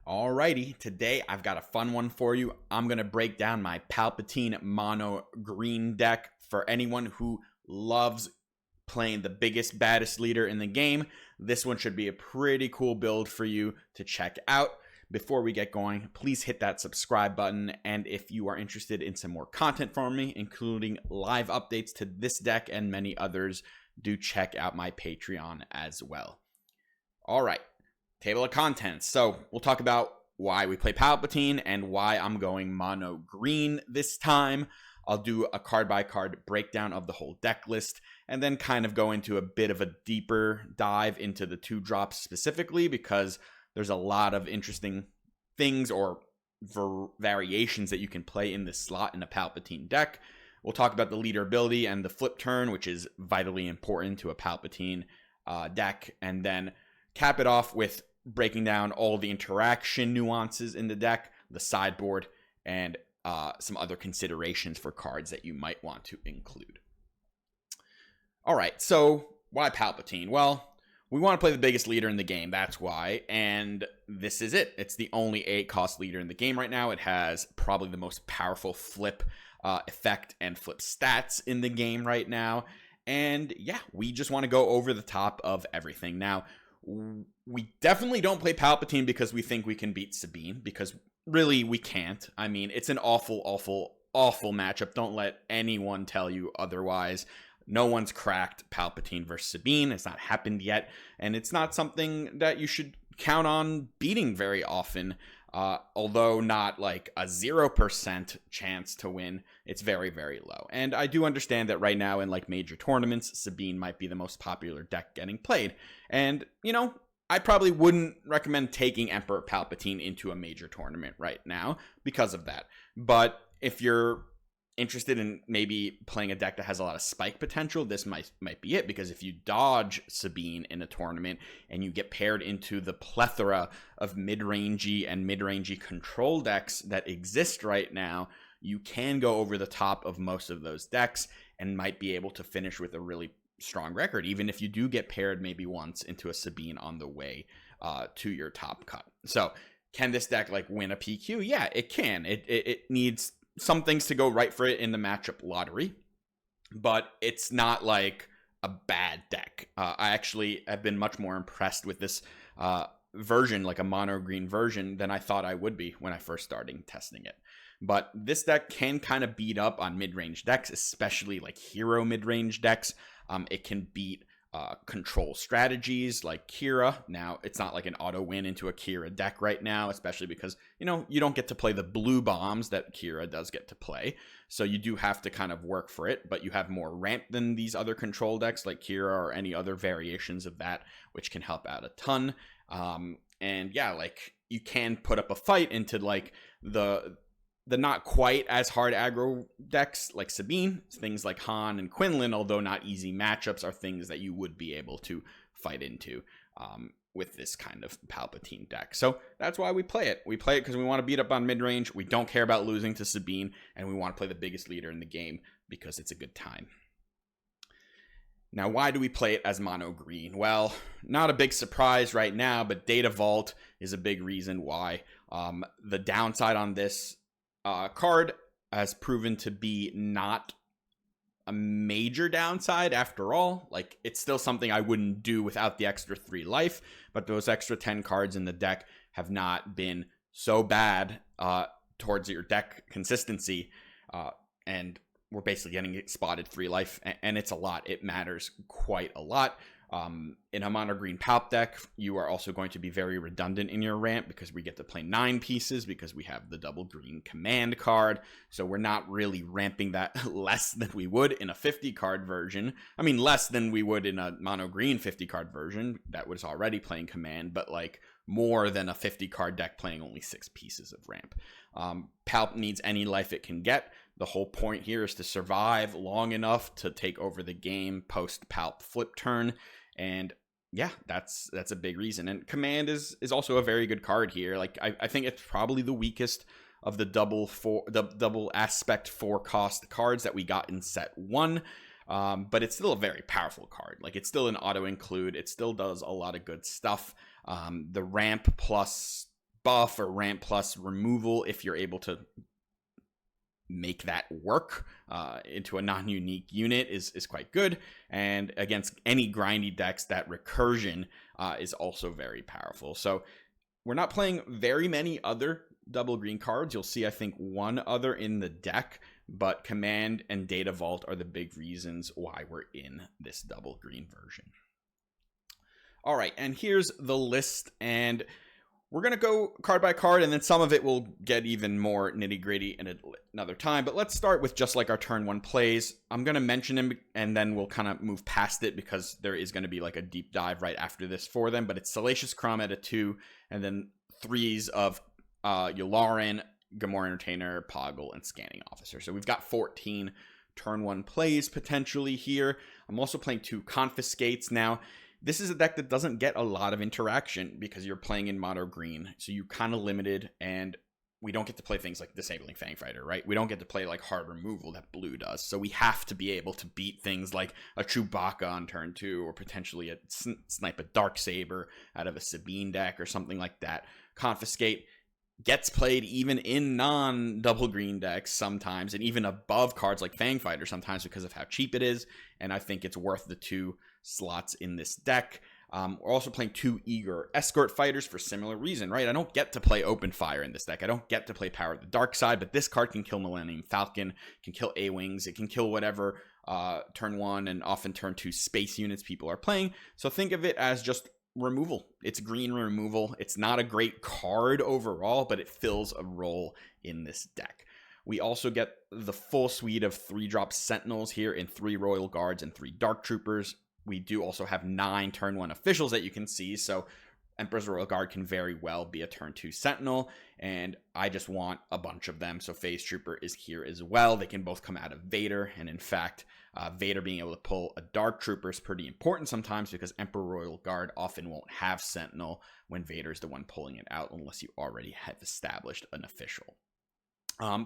Alrighty, today I've got a fun one for you. I'm going to break down my Palpatine mono green deck for anyone who loves playing the biggest, baddest leader in the game. This one should be a pretty cool build for you to check out. Before we get going, please hit that subscribe button, and if you are interested in some more content from me, including live updates to this deck and many others, do check out my Patreon as well. Alright. Table of contents. So we'll talk about why we play Palpatine and why I'm going mono green this time. I'll do a card by card breakdown of the whole deck list and then kind of go into a bit of a deeper dive into the 2-drops specifically, because there's a lot of interesting things or variations that you can play in this slot in a Palpatine deck. We'll talk about the leader ability and the flip turn, which is vitally important to a Palpatine deck, and then cap it off with breaking down all the interaction nuances in the deck, the sideboard, and some other considerations for cards that you might want to include. All right, so why Palpatine? Well, we want to play the biggest leader in the game, that's why, and this is it. It's the only 8-cost leader in the game right now. It has probably the most powerful flip effect and flip stats in the game right now, and yeah, we just want to go over the top of everything. Now, we definitely don't play Palpatine because we think we can beat Sabine, because really we can't. I mean, it's an awful matchup. Don't let anyone tell you otherwise. No one's cracked Palpatine versus Sabine. It's not happened yet, and it's not something that you should count on beating very often. Although not like a 0% chance to win, it's very, very low. And I do understand that right now in like major tournaments, Sabine might be the most popular deck getting played. And, you know, I probably wouldn't recommend taking Emperor Palpatine into a major tournament right now because of that. But if you're interested in maybe playing a deck that has a lot of spike potential, this might be it, because if you dodge Sabine in a tournament and you get paired into the plethora of mid-rangey and mid-rangey control decks that exist right now, you can go over the top of most of those decks and might be able to finish with a really strong record, even if you do get paired maybe once into a Sabine on the way to your top cut. So can this deck like win a PQ? Yeah, it can. It needs some things to go right for it in the matchup lottery, but it's not like a bad deck. I actually have been much more impressed with this version, like a mono green version, than I thought I would be when I first started testing it. But this deck can kind of beat up on mid-range decks, especially like hero mid-range decks. It can beat control strategies like Kira. Now, it's not like an auto win into a Kira deck right now, especially because, you know, you don't get to play the blue bombs that Kira does get to play. So you do have to kind of work for it, but you have more ramp than these other control decks like Kira or any other variations of that, which can help out a ton. And yeah, like you can put up a fight into like the not quite as hard aggro decks like Sabine. Things like Han and Quinlan, although not easy matchups, are things that you would be able to fight into with this kind of Palpatine deck. So that's why we play it. We play it because we want to beat up on mid-range. We don't care about losing to Sabine, and we want to play the biggest leader in the game because it's a good time. Now, why do we play it as mono green? Well, not a big surprise right now, but Data Vault is a big reason why. The downside on this card has proven to be not a major downside after all. Like, it's still something I wouldn't do without the extra 3 life, but those extra 10 cards in the deck have not been so bad towards your deck consistency, and we're basically getting it spotted 3 life, and it's a lot. It matters quite a lot. In a mono green Palp deck, you are also going to be very redundant in your ramp because we get to play 9 pieces because we have the double green command card. So we're not really ramping that less than we would in a 50 card version. I mean, less than we would in a mono green 50 card version that was already playing command, but like more than a 50 card deck playing only 6 pieces of ramp. Palp needs any life it can get. The whole point here is to survive long enough to take over the game post Palp flip turn. And yeah, that's a big reason. And command is also a very good card here. Like I think it's probably the weakest of the double aspect 4-cost cards that we got in set 1. But it's still a very powerful card. Like, it's still an auto include. It still does a lot of good stuff. The ramp plus buff or ramp plus removal if you're able to make that work into a non-unique unit is quite good. And against any grindy decks, that recursion is also very powerful. So we're not playing very many other double green cards. You'll see, I think, one other in the deck, but Command and Data Vault are the big reasons why we're in this double green version. All right, and here's the list, and we're going to go card by card, and then some of it will get even more nitty-gritty in another time. But let's start with just like our turn 1 plays. I'm going to mention them, and then we'll kind of move past it because there is going to be like a deep dive right after this for them. But it's Salacious Crumb at a 2, and then 3s of Yularen, Gamorrean Entertainer, Poggle, and Scanning Officer. So we've got 14 turn 1 plays potentially here. I'm also playing 2 Confiscates now. This is a deck that doesn't get a lot of interaction because you're playing in mono green, so you're kind of limited, and we don't get to play things like Disabling Fangfighter, right? We don't get to play like hard removal that blue does, so we have to be able to beat things like a Chewbacca on turn 2, or potentially snipe a Darksaber out of a Sabine deck or something like that. Confiscate gets played even in non-double green decks sometimes, and even above cards like Fangfighter sometimes because of how cheap it is, and I think it's worth the 2 slots in this deck. We're also playing 2 Eager Escort Fighters for similar reason, right? I don't get to play Open Fire in this deck. I don't get to play Power of the Dark Side, but this card can kill Millennium Falcon, can kill A-Wings, it can kill whatever turn 1 and often turn 2 space units people are playing. So think of it as just removal. It's green removal. It's not a great card overall, but it fills a role in this deck. We also get the full suite of 3-drop Sentinels here in 3 Royal Guards and 3 Dark Troopers. We do also have 9 turn 1 officials that you can see, so Emperor's Royal Guard can very well be a turn 2 Sentinel, and I just want a bunch of them, so Phase Trooper is here as well. They can both come out of Vader, and in fact, Vader being able to pull a Dark Trooper is pretty important sometimes because Emperor Royal Guard often won't have Sentinel when Vader's the one pulling it out unless you already have established an official.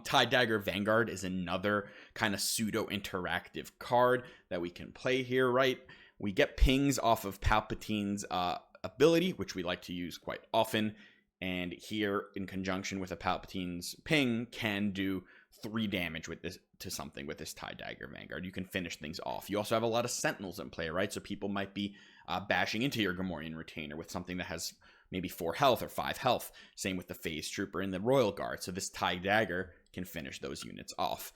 Tie Dagger Vanguard is another kind of pseudo-interactive card that we can play here, right? We get pings off of Palpatine's ability, which we like to use quite often, and here in conjunction with a Palpatine's ping can do 3 damage with this to something with this Tie Dagger Vanguard. You can finish things off. You also have a lot of Sentinels in play, right? So people might be bashing into your Gamorrean Retainer with something that has maybe 4 health or 5 health. Same with the Phase Trooper and the Royal Guard. So this Tie Dagger can finish those units off.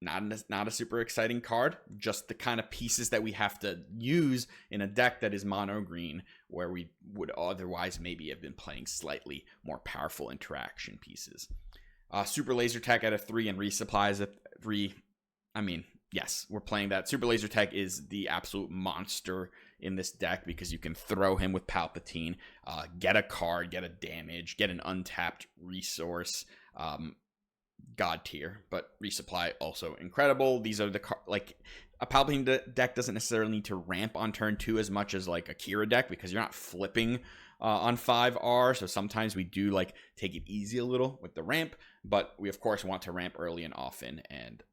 Not a super exciting card, just the kind of pieces that we have to use in a deck that is mono green, where we would otherwise maybe have been playing slightly more powerful interaction pieces. Super Laser Tech at a 3 and Resupplies at 3. I mean, yes, we're playing that. Super Laser Tech is the absolute monster in this deck because you can throw him with Palpatine, get a card, get a damage, get an untapped resource. God tier, but Resupply also incredible. These are the like a Palpatine deck doesn't necessarily need to ramp on turn 2 as much as like a Kira deck because you're not flipping on 5R. So sometimes we do like take it easy a little with the ramp, but we of course want to ramp early and often, and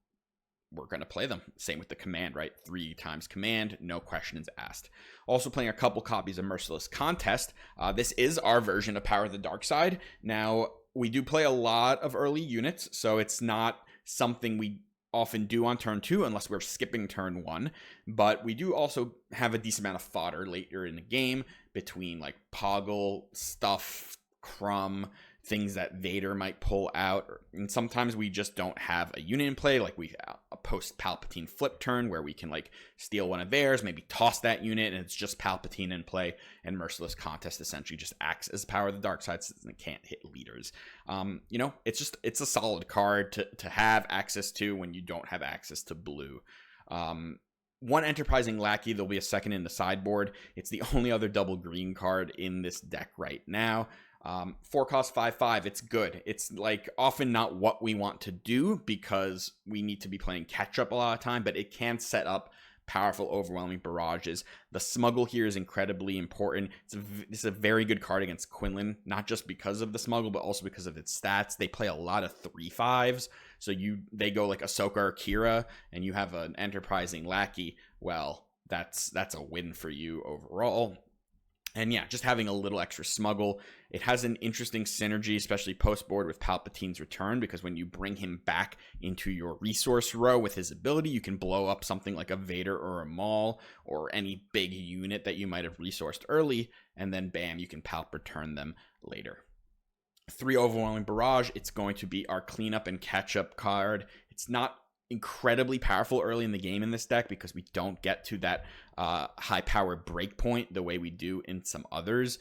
we're going to play them. Same with the command, right? 3 times command, no questions asked. Also playing a couple copies of Merciless Contest. This is our version of Power of the Dark Side. Now, we do play a lot of early units, so it's not something we often do on turn 2 unless we're skipping turn 1, but we do also have a decent amount of fodder later in the game between like Poggle, Stuff, Crumb, things that Vader might pull out, and sometimes we just don't have a unit in play, like we a post Palpatine flip turn where we can like steal one of theirs, maybe toss that unit, and it's just Palpatine in play, and Merciless Contest essentially just acts as Power of the Dark Side since it can't hit leaders. You know, it's a solid card to have access to when you don't have access to blue. One Enterprising Lackey, there'll be a second in the sideboard. It's the only other double green card in this deck right now. 4 cost 5/5. It's good. It's like often not what we want to do because we need to be playing catch up a lot of time, but it can set up powerful, overwhelming barrages. The Smuggle here is incredibly important. It's a very good card against Quinlan, not just because of the Smuggle, but also because of its stats. They play a lot of 3/5s, so they go like Ahsoka or Kira, and you have an Enterprising Lackey. Well, that's a win for you overall. And yeah, just having a little extra smuggle. It has an interesting synergy, especially post-board with Palpatine's return, because when you bring him back into your resource row with his ability, you can blow up something like a Vader or a Maul or any big unit that you might have resourced early, and then bam, you can Palp return them later. 3 Overwhelming Barrage, it's going to be our cleanup and catch-up card. It's not incredibly powerful early in the game in this deck because we don't get to that high power breakpoint the way we do in some others.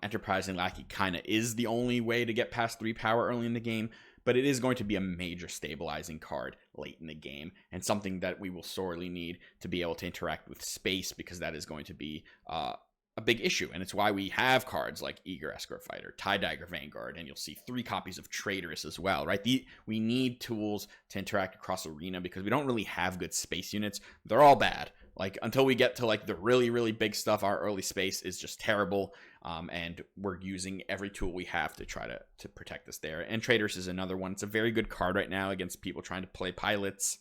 Enterprising Lackey kind of is the only way to get past 3 power early in the game, but it is going to be a major stabilizing card late in the game, and something that we will sorely need to be able to interact with space, because that is going to be a big issue. And it's why we have cards like Eager Escort Fighter, TIE Dagger Vanguard, and you'll see 3 copies of Traitorous as well, right? We need tools to interact across Arena because we don't really have good space units. They're all bad. Like, until we get to like the really, really big stuff, our early space is just terrible. And we're using every tool we have to try to protect us there. And Traitorous is another one. It's a very good card right now against people trying to play pilots.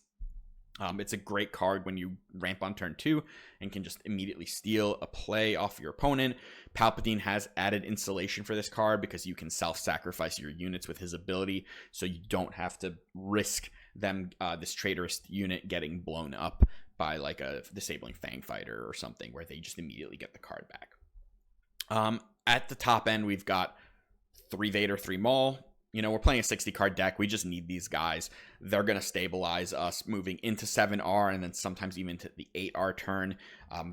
It's a great card when you ramp on turn 2 and can just immediately steal a play off your opponent. Palpatine has added installation for this card because you can self-sacrifice your units with his ability, so you don't have to risk them, this traitorous unit getting blown up by like a disabling Fang Fighter or something where they just immediately get the card back. At the top end, we've got 3 Vader, 3 Maul. You know, we're playing a 60 card deck. We just need these guys. They're going to stabilize us moving into 7R and then sometimes even to the 8R turn.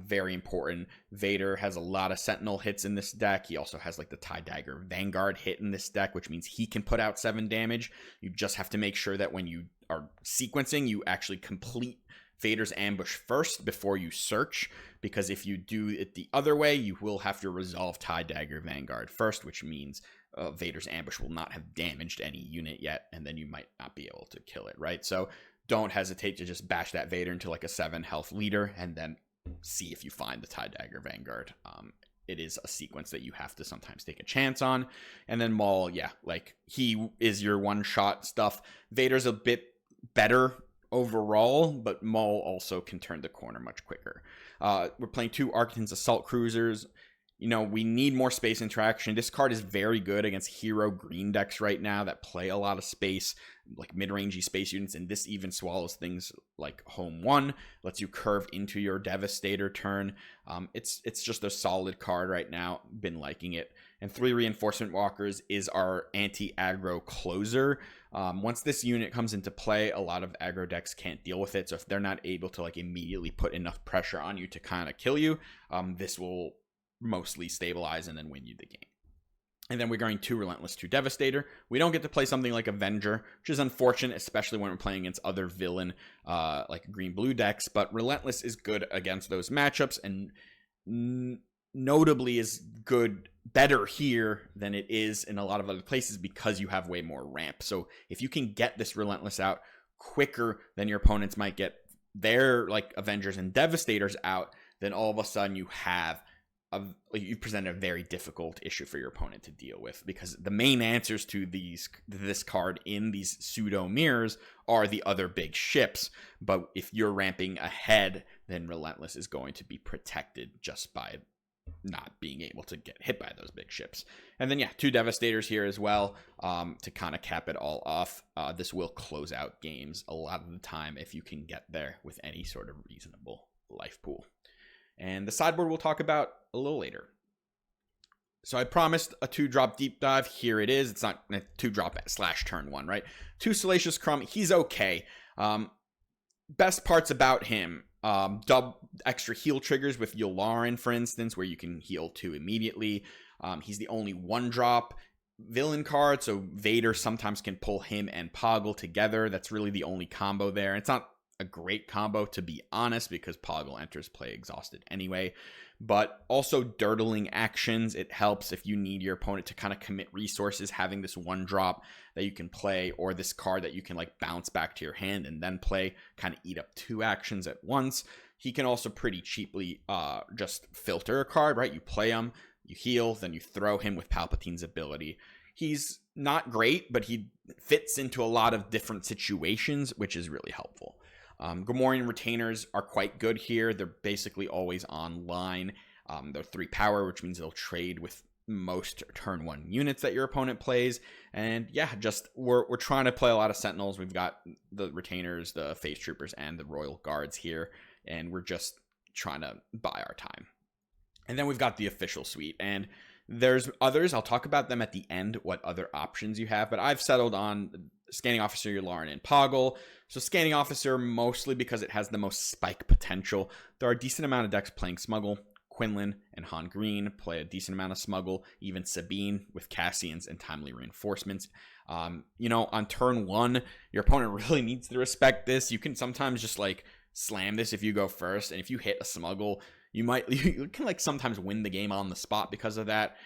Very important. Vader has a lot of Sentinel hits in this deck. He also has like the TIE Dagger Vanguard hit in this deck, which means he can put out 7 damage. You just have to make sure that when you are sequencing, you actually complete Vader's ambush first before you search, because if you do it the other way, you will have to resolve TIE Dagger Vanguard first, which means Vader's ambush will not have damaged any unit yet, and then you might not be able to kill it, right? So don't hesitate to just bash that Vader into like a 7 health leader and then see if you find the TIE Dagger Vanguard. It is a sequence that you have to sometimes take a chance on. And then Maul, yeah, like he is your one-shot stuff. Vader's a bit better overall, but Maul also can turn the corner much quicker. We're playing 2 Arcton's Assault Cruisers. You know, we need more space interaction. This card is very good against hero green decks right now that play a lot of space, like mid-rangey space units, and this even swallows things like Home 1, lets you curve into your Devastator turn. It's just a solid card right now. Been liking it. And 3 Reinforcement Walkers is our anti-aggro closer. Once this unit comes into play, a lot of aggro decks can't deal with it, so if they're not able to like immediately put enough pressure on you to kind of kill you, this will mostly stabilize and then win you the game. And then we're going 2 Relentless, 2 Devastator. We don't get to play something like Avenger, which is unfortunate, especially when we're playing against other villain like green-blue decks, but Relentless is good against those matchups, and notably is better here than it is in a lot of other places because you have way more ramp. So if you can get this Relentless out quicker than your opponents might get their like Avengers and Devastators out, then all of a sudden you've presented a very difficult issue for your opponent to deal with, because the main answers to this card in these pseudo mirrors are the other big ships. But if you're ramping ahead, then Relentless is going to be protected just by not being able to get hit by those big ships. And then 2 Devastators here as well, to kind of cap it all off. This will close out games a lot of the time if you can get there with any sort of reasonable life pool. And the sideboard we'll talk about a little later. So I promised a 2-drop deep dive. Here it is. It's not a 2-drop / turn 1, right? 2 Salacious Crumb. He's okay. Best parts about him. Extra heal triggers with Yularen, for instance, where you can heal 2 immediately. He's the only 1-drop villain card, so Vader sometimes can pull him and Poggle together. That's really the only combo there. It's not a great combo, to be honest, because Poggle enters play exhausted anyway, but also dirtling actions. It helps if you need your opponent to kind of commit resources, having this 1-drop that you can play, or this card that you can like bounce back to your hand and then play, kind of eat up 2 actions at once. He can also pretty cheaply just filter a card, right? You play him, you heal, then you throw him with Palpatine's ability. He's not great, but he fits into a lot of different situations, which is really helpful. Gamorrean Retainers are quite good here. They're basically always online. They're 3 power, which means they'll trade with most turn 1 units that your opponent plays. And yeah, just we're trying to play a lot of Sentinels. We've got the Retainers, the Phase Troopers, and the Royal Guards here, and we're just trying to buy our time. And then we've got the official suite, and there's others. I'll talk about them at the end, what other options you have, but I've settled on Scanning Officer, Yularen, and Poggle. So Scanning Officer, mostly because it has the most spike potential. There are a decent amount of decks playing Smuggle. Quinlan and Han Green play a decent amount of Smuggle. Even Sabine with Cassians and Timely Reinforcements. On turn 1, your opponent really needs to respect this. You can sometimes just like slam this if you go first, and if you hit a Smuggle, you can like sometimes win the game on the spot because of that.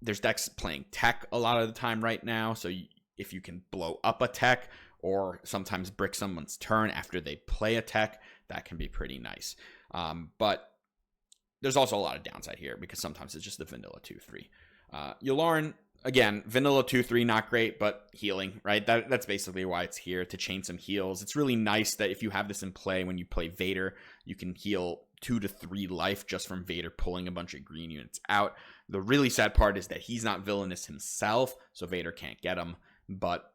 There's decks playing tech a lot of the time right now, so if you can blow up a tech or sometimes brick someone's turn after they play a tech, that can be pretty nice. But there's also a lot of downside here because sometimes it's just the vanilla 2-3. Yularen, again, vanilla 2-3, not great, but healing, right? That's basically why it's here, to chain some heals. It's really nice that if you have this in play when you play Vader, you can heal 2 to 3 life just from Vader pulling a bunch of green units out. The really sad part is that he's not villainous himself, so Vader can't get him. But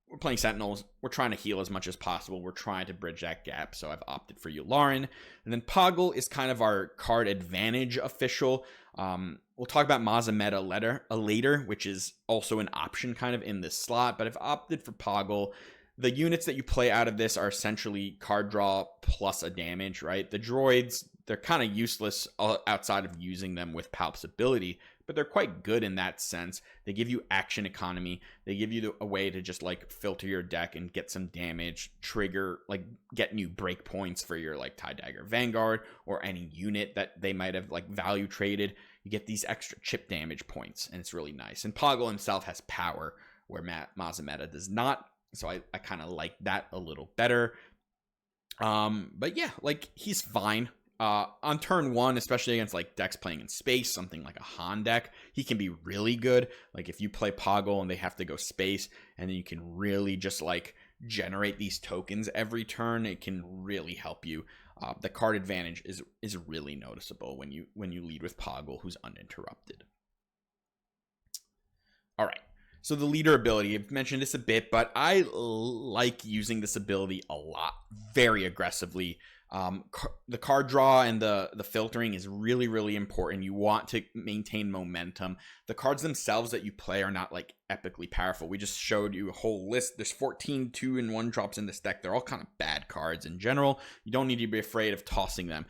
we're playing Sentinels. We're trying to heal as much as possible. We're trying to bridge that gap, so I've opted for Yularen. And then Poggle is kind of our card advantage official. We'll talk about Mazameta later, which is also an option kind of in this slot, but I've opted for Poggle. The units that you play out of this are essentially card draw plus a damage, right? The droids, they're kind of useless outside of using them with Palp's ability, but they're quite good in that sense. They give you action economy. They give you a way to just like filter your deck and get some damage, trigger, like get new break points for your like TIE Dagger Vanguard or any unit that they might have like value traded. You get these extra chip damage points, and it's really nice. And Poggle himself has power where Mazameta does not, so I kind of like that a little better. But yeah, like he's fine. On turn 1, especially against like decks playing in space, something like a Han deck, he can be really good. Like if you play Poggle and they have to go space, and then you can really just like generate these tokens every turn, it can really help you. The card advantage is really noticeable when you lead with Poggle, who's uninterrupted. All right. So the leader ability, I've mentioned this a bit, but I like using this ability a lot, very aggressively. The card draw and the filtering is really, really important. You want to maintain momentum. The cards themselves that you play are not like epically powerful. We just showed you a whole list. There's 14 2-in-1 drops in this deck. They're all kind of bad cards in general. You don't need to be afraid of tossing them.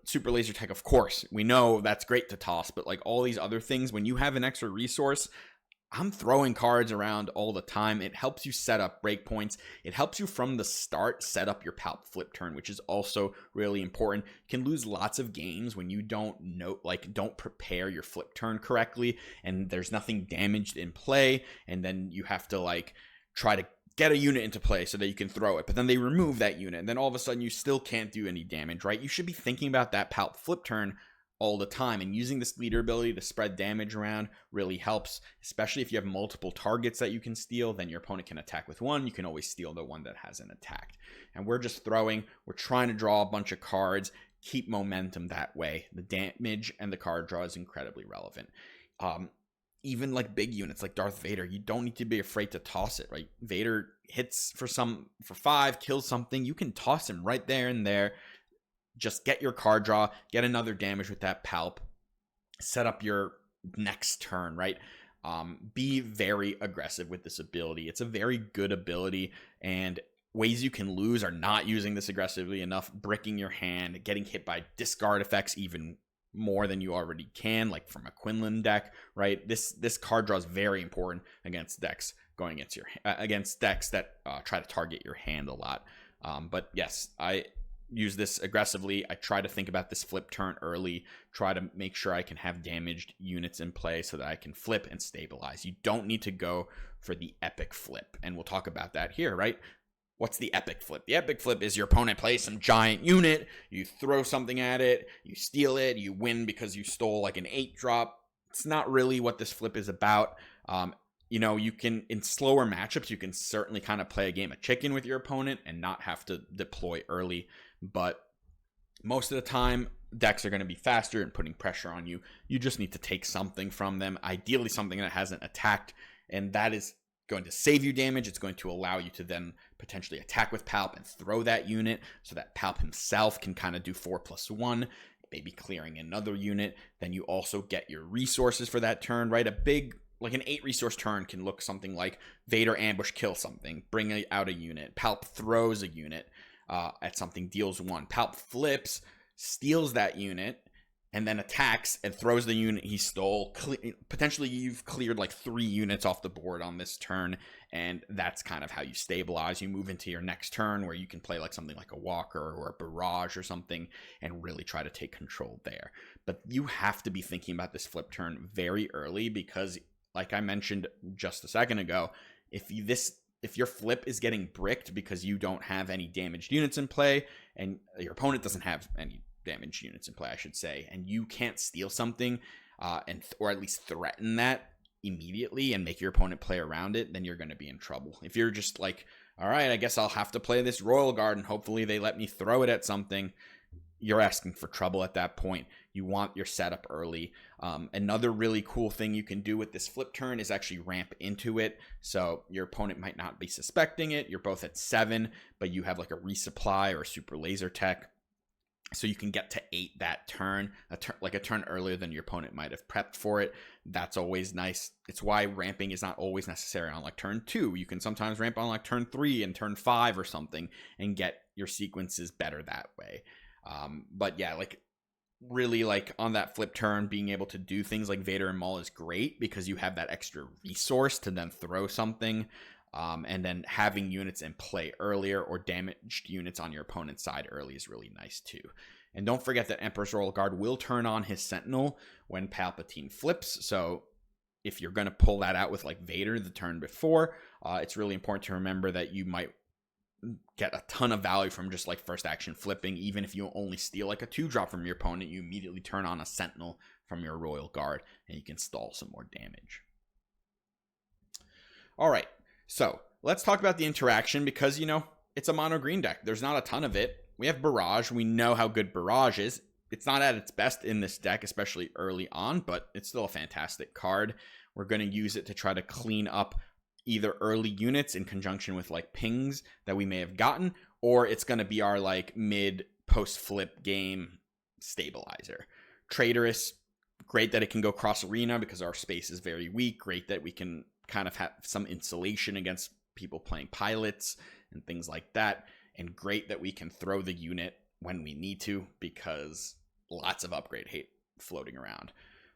Super Laser Tech, of course, we know that's great to toss, but like all these other things, when you have an extra resource, I'm throwing cards around all the time. It helps you set up breakpoints. It helps you from the start set up your Palp flip turn, which is also really important. You can lose lots of games when you don't prepare your flip turn correctly, and there's nothing damaged in play, and then you have to like try to get a unit into play so that you can throw it, but then they remove that unit, and then all of a sudden you still can't do any damage, right? You should be thinking about that Palp flip turn all the time, and using this leader ability to spread damage around really helps, especially if you have multiple targets that you can steal. Then your opponent can attack with one. You can always steal the one that hasn't attacked. And we're just throwing, we're trying to draw a bunch of cards, keep momentum that way. The damage and the card draw is incredibly relevant. Even like big units like Darth Vader, you don't need to be afraid to toss it, right? Vader hits for 5, kills something, you can toss him right there and there. Just get your card draw, get another damage with that Palp, set up your next turn, right? Be very aggressive with this ability. It's a very good ability, and ways you can lose are not using this aggressively enough, bricking your hand, getting hit by discard effects even more than you already can, like from a Quinlan deck, right? This card draw is very important against decks going against decks that try to target your hand a lot. But yes, I use this aggressively. I try to think about this flip turn early, try to make sure I can have damaged units in play so that I can flip and stabilize. You don't need to go for the epic flip, and we'll talk about that here, right? What's the epic flip? The epic flip is your opponent plays some giant unit, you throw something at it, you steal it, you win because you stole like an 8-drop. It's not really what this flip is about. You can, in slower matchups, you can certainly kind of play a game of chicken with your opponent and not have to deploy early. But most of the time, decks are going to be faster and putting pressure on you. You just need to take something from them, ideally something that hasn't attacked, and that is going to save you damage. It's going to allow you to then potentially attack with Palp and throw that unit so that Palp himself can kind of do 4+1, maybe clearing another unit. Then you also get your resources for that turn, right? A big, like an 8 resource turn can look something like Vader ambush, kill something, bring out a unit. Palp throws a unit at something, deals 1. Palp flips, steals that unit, and then attacks and throws the unit he stole. Potentially you've cleared like 3 units off the board on this turn, and that's kind of how you stabilize. You move into your next turn where you can play like something like a Walker or a Barrage or something and really try to take control there. But you have to be thinking about this flip turn very early because, like I mentioned just a second ago, if your flip is getting bricked because you don't have any damaged units in play and your opponent doesn't have any damaged units in play, I should say, and you can't steal something or at least threaten that immediately and make your opponent play around it, then you're going to be in trouble. If you're just like, all right, I guess I'll have to play this Royal Guard and hopefully they let me throw it at something, you're asking for trouble at that point. You want your setup early. Another really cool thing you can do with this flip turn is actually ramp into it. So your opponent might not be suspecting it. You're both at 7, but you have like a resupply or a super laser tech. So you can get to 8 that turn, like a turn earlier than your opponent might have prepped for it. That's always nice. It's why ramping is not always necessary on like turn 2. You can sometimes ramp on like turn 3 and turn 5 or something and get your sequences better that way. But yeah, like really like on that flip turn, being able to do things like Vader and Maul is great because you have that extra resource to then throw something. And then having units in play earlier or damaged units on your opponent's side early is really nice too. And don't forget that Emperor's Royal Guard will turn on his Sentinel when Palpatine flips. So if you're going to pull that out with like Vader the turn before, it's really important to remember that you might get a ton of value from just like first action flipping. Even if you only steal like a 2-drop from your opponent, you immediately turn on a Sentinel from your Royal Guard and you can stall some more damage. All right. So let's talk about the interaction because, you know, it's a mono green deck. There's not a ton of it. We have Barrage. We know how good Barrage is. It's not at its best in this deck, especially early on, but it's still a fantastic card. We're going to use it to try to clean up either early units in conjunction with like pings that we may have gotten, or it's going to be our like mid post flip game stabilizer. Traitorous, great that it can go cross arena because our space is very weak. Great that we can kind of have some insulation against people playing pilots and things like that, and great that we can throw the unit when we need to because lots of upgrade hate floating around.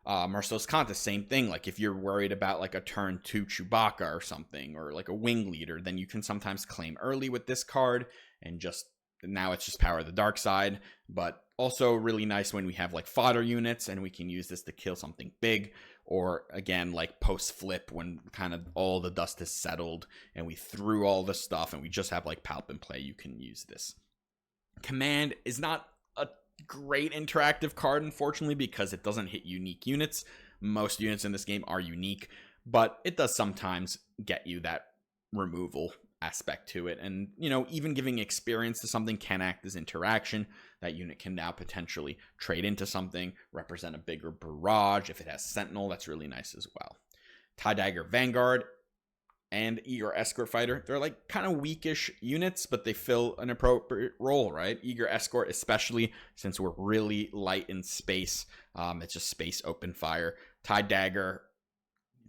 Merciless Contest, same thing. Like if you're worried about like a turn 2 Chewbacca or something, or like a wing leader, then you can sometimes claim early with this card and just now it's just power the dark side. But also really nice when we have like fodder units and we can use this to kill something big, or again like post flip when kind of all the dust has settled and we threw all the stuff and we just have like Palp in play, you can use this. Command is not a great interactive card, unfortunately, because it doesn't hit unique units. Most units in this game are unique, but it does sometimes get you that removal aspect to it. And, you know, even giving experience to something can act as interaction. That unit can now potentially trade into something, represent a bigger barrage. If it has Sentinel, that's really nice as well. TIE Dagger Vanguard and Eager Escort Fighter, they're like kind of weakish units, but they fill an appropriate role, right? Eager Escort, especially since we're really light in space. It's just space open fire. TIE Dagger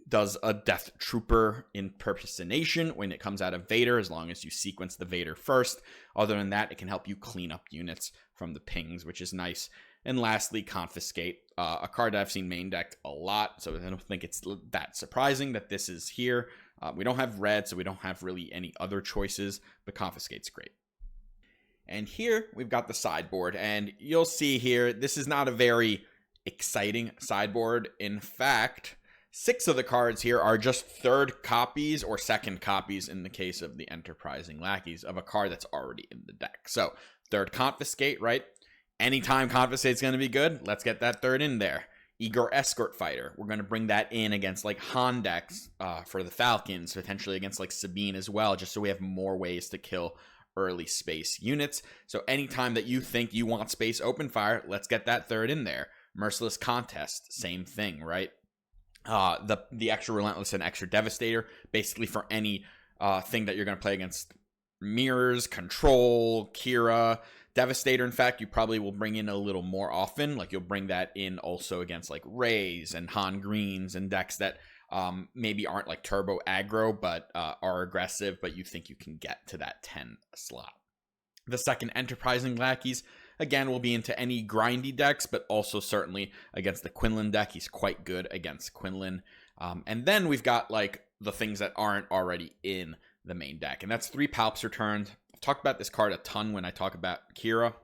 does a Death Trooper impersonation when it comes out of Vader, as long as you sequence the Vader first. Other than that, it can help you clean up units from the pings, which is nice. And lastly, Confiscate, a card that I've seen main decked a lot, so I don't think it's that surprising that this is here. We don't have red, so we don't have really any other choices, but Confiscate's great. And here we've got the sideboard, and you'll see here, this is not a very exciting sideboard. In fact, 6 of the cards here are just third copies or second copies in the case of the Enterprising Lackeys of a card that's already in the deck. So third Confiscate, right? Anytime Confiscate's going to be good, let's get that third in there. Eager Escort Fighter, we're going to bring that in against like Han decks for the Falcons, potentially against like Sabine as well, just so we have more ways to kill early space units. So anytime that you think you want space open fire, let's get that third in there. Merciless Contest, same thing, right? The extra Relentless and extra Devastator, basically for any thing that you're going to play against mirrors, control, Kira, Devastator. In fact, you probably will bring in a little more often. Like you'll bring that in also against like Rays and Han Greens and decks that maybe aren't like turbo aggro, but are aggressive, but you think you can get to that 10 slot. The second, Enterprising Lackeys, again, will be into any grindy decks, but also certainly against the Quinlan deck. He's quite good against Quinlan. And then we've got like the things that aren't already in the main deck, and that's 3 Palps Returned. I've talked about this card a ton when I talk about Kira.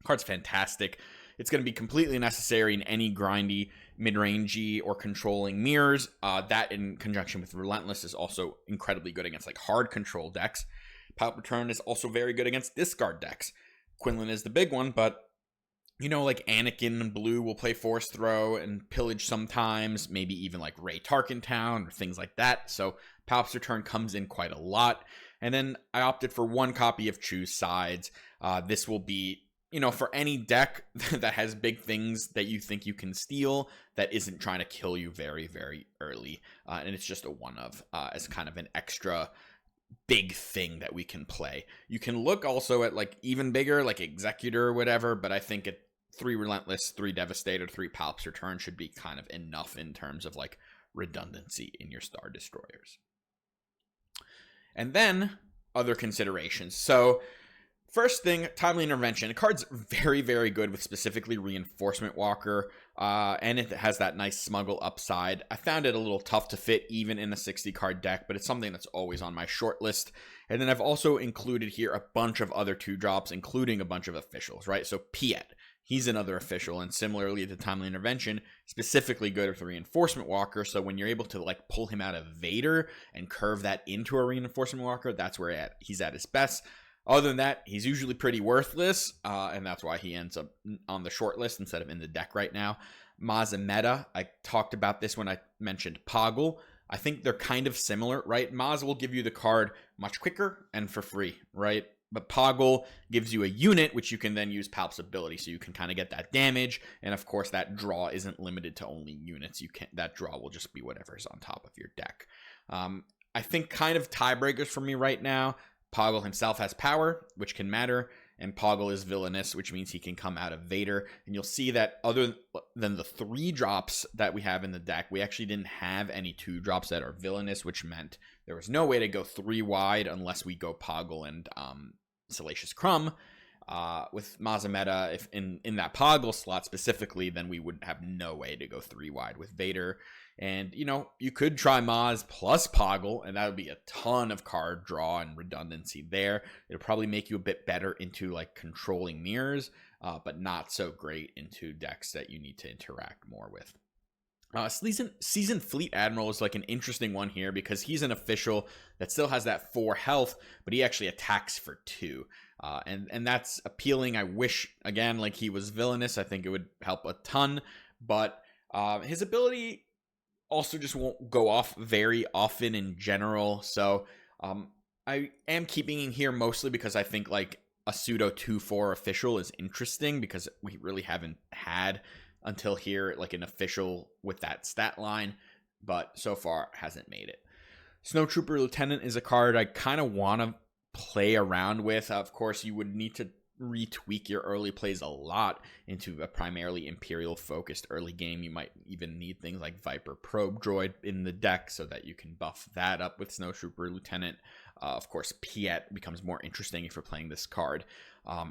Card's fantastic. It's going to be completely necessary in any grindy, mid-rangey, or controlling mirrors. That in conjunction with Relentless is also incredibly good against like hard control decks. Palp Return is also very good against discard decks. Quinlan is the big one, but you know, like Anakin and Blue will play Force Throw and Pillage sometimes, maybe even like Ray Tarkentown or things like that. So Palp's Return comes in quite a lot. And then I opted for 1 copy of Choose Sides. This will be, you know, for any deck that has big things that you think you can steal that isn't trying to kill you very, very early. And it's just a one of as kind of an extra big thing that we can play. You can look also at like even bigger, like Executor or whatever, but I think 3 Relentless, 3 Devastator, 3 Palps Return should be kind of enough in terms of like redundancy in your Star Destroyers. And then other considerations. So first thing, Timely Intervention. The card's very, very good with specifically Reinforcement Walker, and it has that nice smuggle upside. I found it a little tough to fit even in a 60-card deck, but it's something that's always on my short list. And then I've also included here a bunch of other 2-drops, including a bunch of officials, right? So Piet, he's another official, and similarly to Timely Intervention, specifically good with Reinforcement Walker. So when you're able to like pull him out of Vader and curve that into a Reinforcement Walker, that's where he's at his best. Other than that, he's usually pretty worthless, and that's why he ends up on the short list instead of in the deck right now. Mazameta, I talked about this when I mentioned Poggle. I think they're kind of similar, right? Maz will give you the card much quicker and for free, right? But Poggle gives you a unit, which you can then use Palp's ability, so you can kind of get that damage. And of course, that draw isn't limited to only units. That draw will just be whatever's on top of your deck. I think kind of tiebreakers for me right now. Poggle himself has power, which can matter, and Poggle is villainous, which means he can come out of Vader. And you'll see that other than the 3 drops that we have in the deck, we actually didn't have any 2 drops that are villainous, which meant there was no way to go 3 wide unless we go Poggle and Salacious Crumb. With Mazameta, if in that Poggle slot specifically, then we would have no way to go 3 wide with Vader. And, you know, you could try Maz plus Poggle, and that would be a ton of card draw and redundancy there. It'll probably make you a bit better into, like, controlling mirrors, but not so great into decks that you need to interact more with. Seasoned Fleet Admiral is like an interesting one here because he's an official that still has that 4 health, but he actually attacks for 2. And that's appealing. I wish, again, like he was villainous. I think it would help a ton, but his ability also just won't go off very often in general. So I am keeping him here mostly because I think like a pseudo 2/4 official is interesting because we really haven't had until here like an official with that stat line, but so far hasn't made it. Snowtrooper Lieutenant is a card I kind of want to play around with. Of course, you would need to retweak your early plays a lot into a primarily Imperial focused early game. You might even need things like Viper Probe Droid in the deck so that you can buff that up with Snowtrooper Lieutenant. Of course, Piet becomes more interesting if you're playing this card.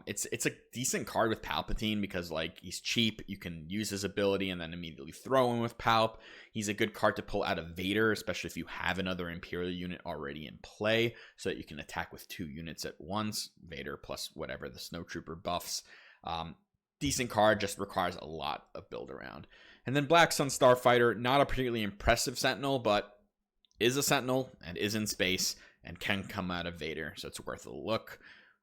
It's a decent card with Palpatine because like he's cheap. You can use his ability and then immediately throw him with Palp. He's a good card to pull out of Vader, especially if you have another Imperial unit already in play, so that you can attack with 2 units at once. Vader plus whatever the Snowtrooper buffs. Decent card, just requires a lot of build around. And then Black Sun Starfighter, not a particularly impressive Sentinel, but is a Sentinel and is in space and can come out of Vader, so it's worth a look.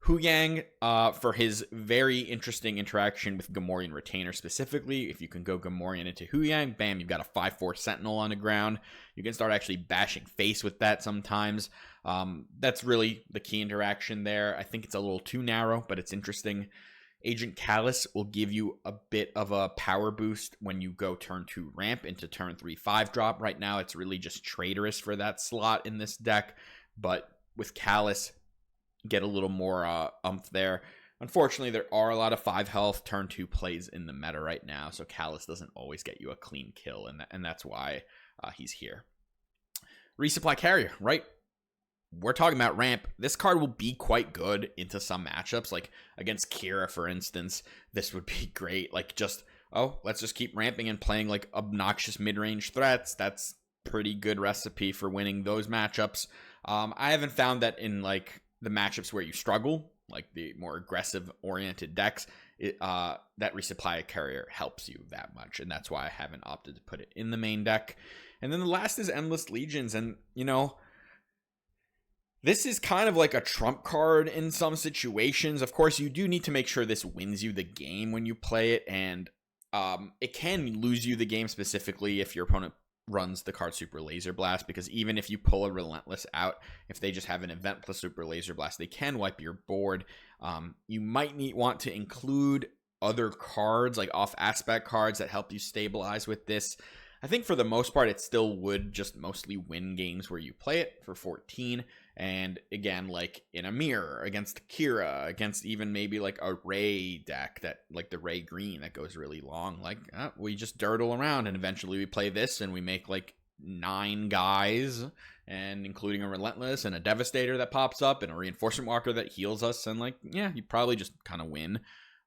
Hu Yang for his very interesting interaction with Gamorrean Retainer specifically. If you can go Gamorrean into Hu Yang, bam, you've got a 5/4 Sentinel on the ground. You can start actually bashing face with that sometimes. That's really the key interaction there. I think it's a little too narrow, but it's interesting. Agent Callus will give you a bit of a power boost when you go turn 2 ramp into turn 3 5 drop. Right now, it's really just traitorous for that slot in this deck, but with Callus, get a little more umph there. Unfortunately, there are a lot of 5 health turn 2 plays in the meta right now, so Callus doesn't always get you a clean kill, and that's why he's here. Resupply Carrier, right? We're talking about ramp. This card will be quite good into some matchups, like against Kira, for instance. This would be great. Like, just, let's just keep ramping and playing like obnoxious mid-range threats. That's pretty good recipe for winning those matchups. I haven't found that in like the matchups where you struggle, like the more aggressive oriented decks, that Resupply Carrier helps you that much, and that's why I haven't opted to put it in the main deck. And then the last is Endless Legions, and this is kind of like a trump card in some situations. Of course, you do need to make sure this wins you the game when you play it, and it can lose you the game specifically if your opponent runs the card Super Laser Blast, because even if you pull a Relentless out, if they just have an event plus Super Laser Blast, they can wipe your board. You might want to include other cards, like off aspect cards that help you stabilize with this. I think for the most part, it still would just mostly win games where you play it for 14. And again, like in a mirror against Kira, against even maybe like a Ray deck that like the Ray Green that goes really long, like we just dirtle around and eventually we play this and we make like 9 guys, and including a Relentless and a Devastator that pops up and a Reinforcement Walker that heals us, and like, yeah, you probably just kind of win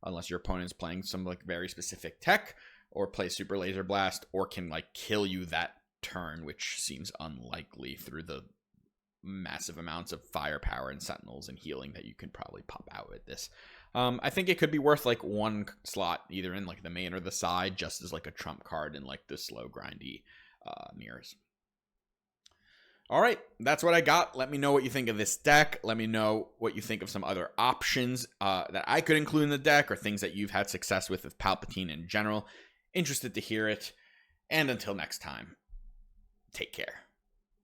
unless your opponent's playing some like very specific tech or play Super Laser Blast or can like kill you that turn, which seems unlikely through the massive amounts of firepower and Sentinels and healing that you can probably pop out with this. I think it could be worth like 1 slot either in like the main or the side, just as like a trump card in like the slow grindy mirrors. All right, that's what I got. Let me know what you think of this deck. Let me know what you think of some other options that I could include in the deck, or things that you've had success with Palpatine in general. Interested to hear it. And until next time, take care.